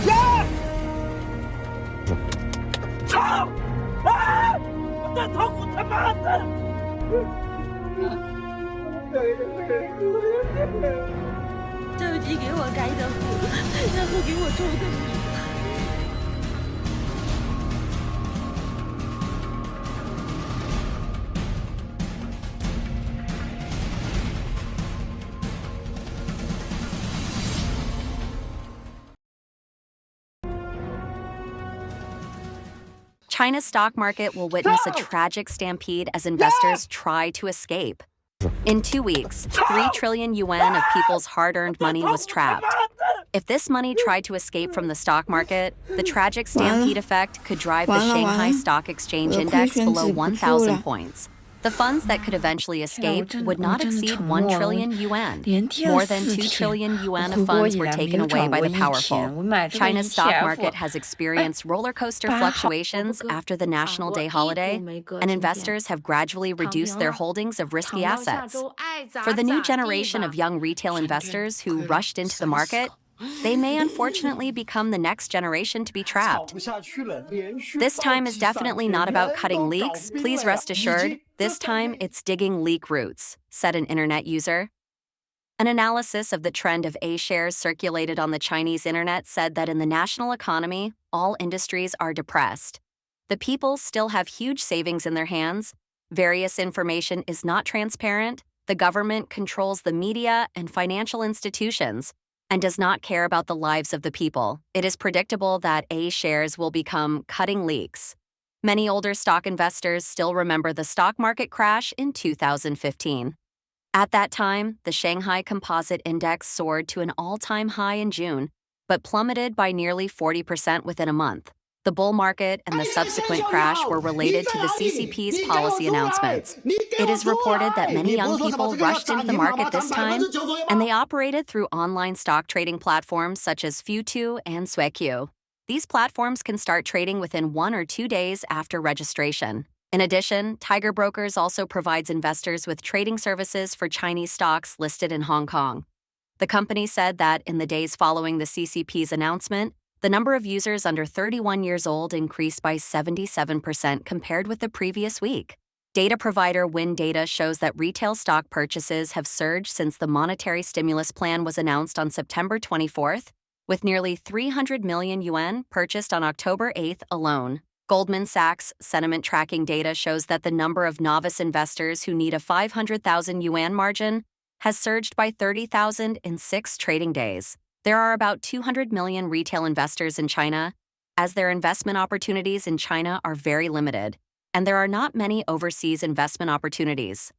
呀！操！啊！我的头，他妈的！周吉给我开的户，然后给我抽的米。China's stock market will witness a tragic stampede as investors try to escape. In 2 weeks, 3 trillion yuan of people's hard-earned money was trapped. If this money tried to escape from the stock market, the tragic stampede effect could drive the Shanghai Stock Exchange Index below 1,000 points. The funds that could eventually escape would not exceed 1 trillion yuan. More than 2 trillion yuan of funds were taken away by the powerful. China's stock market has experienced roller coaster fluctuations after the National Day holiday, and investors have gradually reduced their holdings of risky assets. For the new generation of young retail investors who rushed into the market, they may unfortunately become the next generation to be trapped. This time is definitely not about cutting leaks. Please rest assured, this time it's digging leak roots, said an internet user. An analysis of the trend of A shares circulated on the Chinese internet said that in the national economy, all industries are depressed. The people still have huge savings in their hands. Various information is not transparent. The government controls the media and financial institutions and does not care about the lives of the people. It is predictable that A shares will become cutting leaks. Many older stock investors still remember the stock market crash in 2015. At that time, the Shanghai Composite Index soared to an all-time high in June, but plummeted by nearly 40% within a month. The bull market and the subsequent crash were related to the CCP's policy announcements. It is reported that many young people rushed into the market this time, and they operated through online stock trading platforms such as Futu and Suiqiu. These platforms can start trading within 1 or 2 days after registration. In addition, Tiger Brokers also provides investors with trading services for Chinese stocks listed in Hong Kong. The company said that in the days following the CCP's announcement, the number of users under 31 years old increased by 77% compared with the previous week. Data provider Windata shows that retail stock purchases have surged since the monetary stimulus plan was announced on September 24th, with nearly 300 million yuan purchased on October 8th alone. Goldman Sachs sentiment tracking data shows that the number of novice investors who need a 500,000 yuan margin has surged by 30,000 in 6 trading days. There are about 200 million retail investors in China, as their investment opportunities in China are very limited, and there are not many overseas investment opportunities.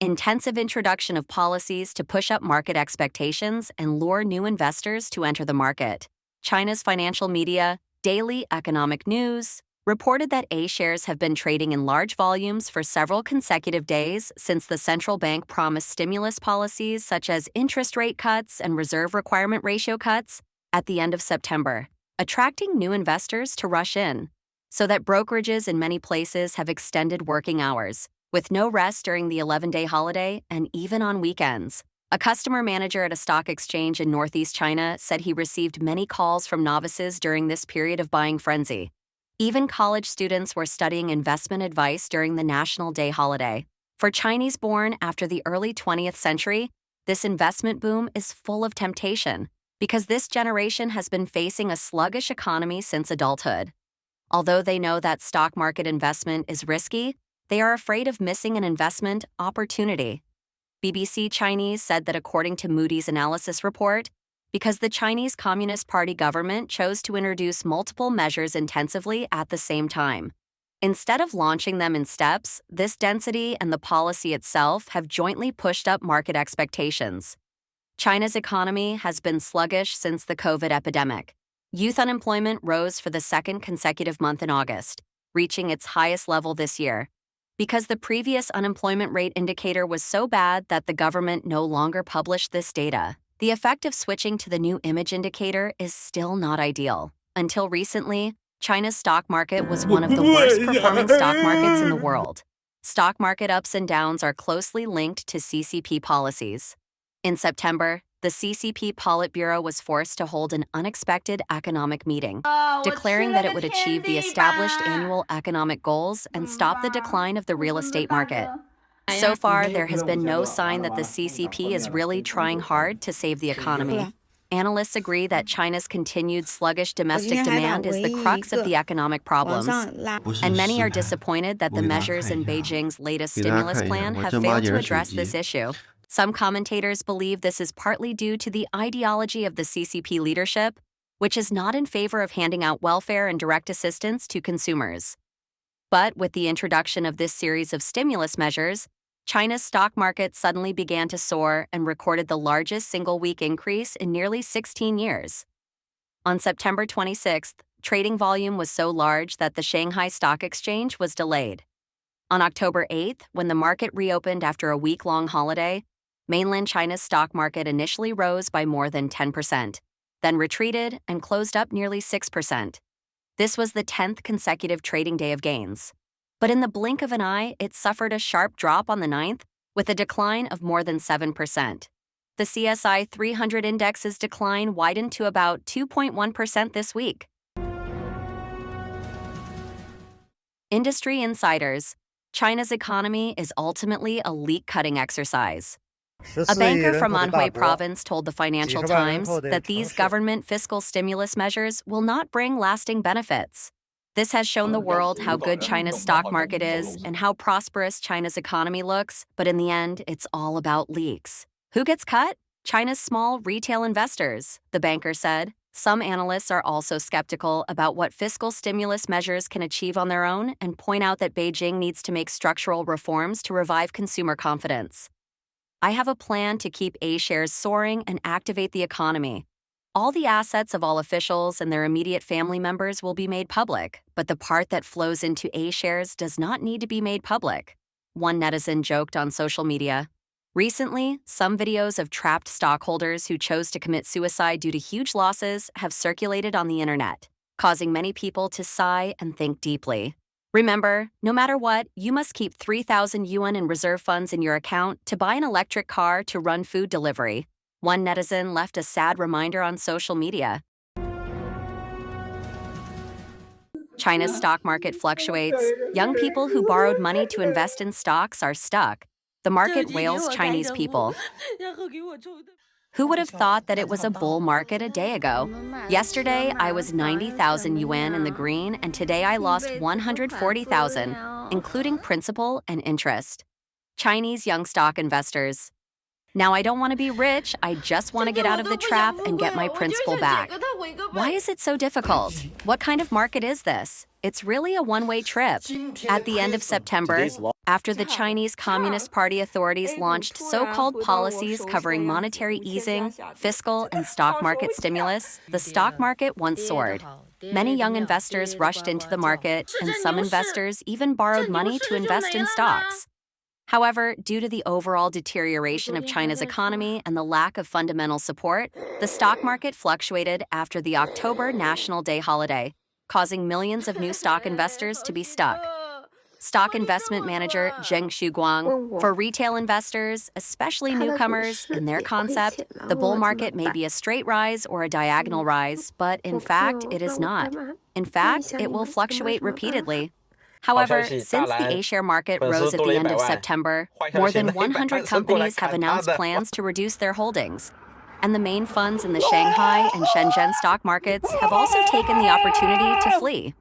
Intensive introduction of policies to push up market expectations and lure new investors to enter the market. China's financial media, Daily Economic News, reported that A shares have been trading in large volumes for several consecutive days since the central bank promised stimulus policies such as interest rate cuts and reserve requirement ratio cuts at the end of September, attracting new investors to rush in, so that brokerages in many places have extended working hours, with no rest during the 11-day holiday and even on weekends. A customer manager at a stock exchange in Northeast China said he received many calls from novices during this period of buying frenzy. Even college students were studying investment advice during the National Day holiday. For Chinese born after the early 20th century, this investment boom is full of temptation because this generation has been facing a sluggish economy since adulthood. Although they know that stock market investment is risky, they are afraid of missing an investment opportunity. BBC Chinese said that according to Moody's analysis report, because the Chinese Communist Party government chose to introduce multiple measures intensively at the same time. Instead of launching them in steps, this density and the policy itself have jointly pushed up market expectations. China's economy has been sluggish since the COVID epidemic. Youth unemployment rose for the second consecutive month in August, reaching its highest level this year. Because the previous unemployment rate indicator was so bad that the government no longer published this data, the effect of switching to the new image indicator is still not ideal. Until recently, China's stock market was one of the worst performing stock markets in the world. Stock market ups and downs are closely linked to CCP policies. In September, the CCP Politburo was forced to hold an unexpected economic meeting, declaring that it would achieve the established annual economic goals and stop the decline of the real estate market. So far, there has been no sign that the CCP is really trying hard to save the economy. Analysts agree that China's continued sluggish domestic demand is the crux of the economic problems, and many are disappointed that the measures in Beijing's latest stimulus plan have failed to address this issue. Some commentators believe this is partly due to the ideology of the CCP leadership, which is not in favor of handing out welfare and direct assistance to consumers. But with the introduction of this series of stimulus measures, China's stock market suddenly began to soar and recorded the largest single-week increase in nearly 16 years. On September 26th, trading volume was so large that the Shanghai Stock Exchange was delayed. On October 8th, when the market reopened after a week-long holiday, mainland China's stock market initially rose by more than 10%, then retreated and closed up nearly 6%. This was the 10th consecutive trading day of gains. But in the blink of an eye, it suffered a sharp drop on the 9th, with a decline of more than 7%. The CSI 300 index's decline widened to about 2.1% this week. Industry insiders: China's economy is ultimately a leak-cutting exercise. A banker from Anhui Province told the Financial Times that these government fiscal stimulus measures will not bring lasting benefits. This has shown the world how good China's stock market is and how prosperous China's economy looks, but in the end, it's all about leaks. Who gets cut? China's small retail investors, the banker said. Some analysts are also skeptical about what fiscal stimulus measures can achieve on their own and point out that Beijing needs to make structural reforms to revive consumer confidence. I have a plan to keep A-shares soaring and activate the economy. All the assets of all officials and their immediate family members will be made public, but the part that flows into A-shares does not need to be made public, one netizen joked on social media. Recently, some videos of trapped stockholders who chose to commit suicide due to huge losses have circulated on the internet, causing many people to sigh and think deeply. Remember, no matter what, you must keep 3,000 yuan in reserve funds in your account to buy an electric car to run food delivery. One netizen left a sad reminder on social media. China's stock market fluctuates. Young people who borrowed money to invest in stocks are stuck. The market wails Chinese people. Who would have thought that it was a bull market a day ago? Yesterday, I was 90,000 yuan in the green, and today I lost 140,000, including principal and interest. Chinese young stock investors. Now I don't want to be rich, I just want to get out of the trap and get my principal back. Why is it so difficult? What kind of market is this? It's really a one-way trip. At the end of September, after the Chinese Communist Party authorities launched so-called policies covering monetary easing, fiscal, and stock market stimulus, the stock market once soared. Many young investors rushed into the market, and some investors even borrowed money to invest in stocks. However, due to the overall deterioration of China's economy and the lack of fundamental support, the stock market fluctuated after the October National Day holiday, causing millions of new stock investors to be stuck. Stock investment manager Zheng Xuguang: for retail investors, especially newcomers, in their concept, the bull market may be a straight rise or a diagonal rise, but in fact, it is not. In fact, it will fluctuate repeatedly. However, since the A-share market rose at the end of September, more than 100 companies have announced plans to reduce their holdings. And the main funds in the Shanghai and Shenzhen stock markets have also taken the opportunity to flee.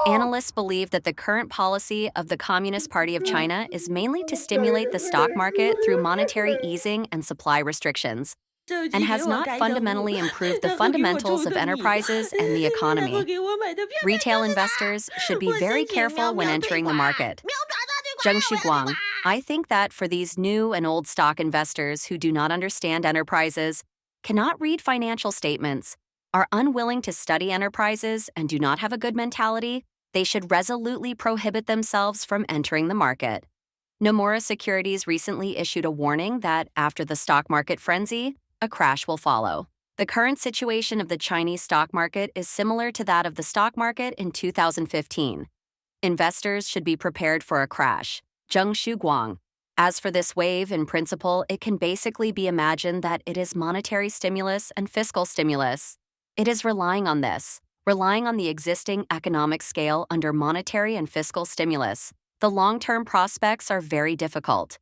Analysts believe that the current policy of the Communist Party of China is mainly to stimulate the stock market through monetary easing and supply restrictions, and has not fundamentally improved the fundamentals of enterprises and the economy. Retail investors should be very careful when entering the market. Zheng Xuguang: I think that for these new and old stock investors who do not understand enterprises, cannot read financial statements, are unwilling to study enterprises, and do not have a good mentality, they should resolutely prohibit themselves from entering the market. Nomura Securities recently issued a warning that after the stock market frenzy, a crash will follow. The current situation of the Chinese stock market is similar to that of the stock market in 2015. Investors should be prepared for a crash. Zheng Xuguang. As for this wave, in principle, it can basically be imagined that it is monetary stimulus and fiscal stimulus. It is relying on the existing economic scale under monetary and fiscal stimulus. The long-term prospects are very difficult.